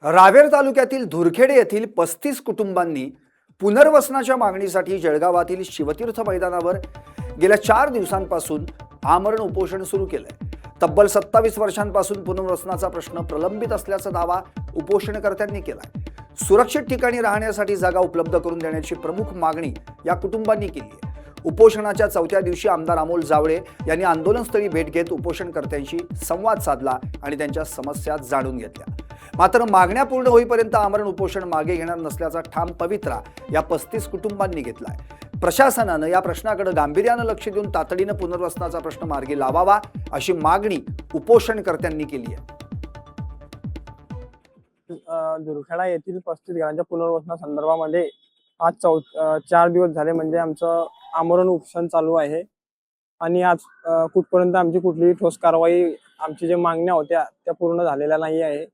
रावेर तालुक्यातील धुरखेडे येथील 35 कुटुंबांनी पुनर्वसनाच्या मागणीसाठी जळगावातील शिवतीर्थ मैदानावर गेल्या 4 दिवसांपासून आमरण उपोषण सुरू केलंय। तब्बल 27 वर्षांपासून पुनर्वसनाचा प्रश्न प्रलंबित असल्याचा दावा उपोषणकर्त्यांनी केलाय। सुरक्षित ठिकाणी राहण्यासाठी जागा उपलब्ध करून देण्याची प्रमुख मागणी या कुटुंबांनी केली आहे। उपोषणाच्या 4थ्या दिवशी आमदार अमोल जावळे यांनी आंदोलनस्थळी भेट घेत उपोषणकर्त्यांशी संवाद साधला आणि त्यांच्या समस्या जाणून घेतल्या। मात्र मागण्या पूर्ण होईपर्यंत आमरण उपोषण मागे घेणार नसल्याचा ठाम पवित्रा या 35 कुटुंबांनी घेतलाय। प्रशासनानं या प्रश्नाकडे गांभीर्यानं लक्ष देऊन तातडीनं पुनर्वसनाचा प्रश्न मार्गी लावावा अशी मागणी उपोषणकर्त्यांनी केली आहे। दुरखेडा येथील 35 घरांच्या पुनर्वसनासंदर्भामध्ये आज 4 दिवस झाले म्हणजे आमचं आमरण उपोषण चालू आहे आणि आज कुठपर्यंत आमची कुठलीही ठोस कारवाई आमची जे मागण्या होत्या त्या पूर्ण झालेल्या नाही आहे।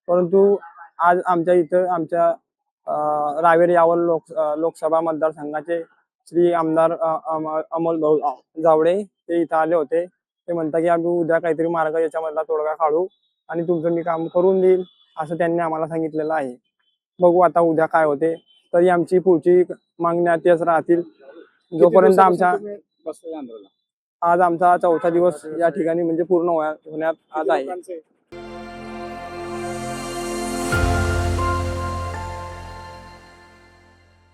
परंतु आज आमच्या इथं आमच्या रावेर यावल लोकसभा मतदारसंघाचे श्री आमदार अमोल जावळे ते इथं आले होते। ते म्हणतात की आम्ही उद्या काहीतरी मार्ग याच्यामधला तोडगा काढू आणि तुमचं मी काम करून देईल असं त्यांनी आम्हाला सांगितलेलं आहे। बघू आता उद्या काय होते, तरी आमची पुढची मागण्या तेच राहतील जोपर्यंत आमच्या आज आमचा 4था दिवस या ठिकाणी म्हणजे पूर्ण होण्यात आज आहे।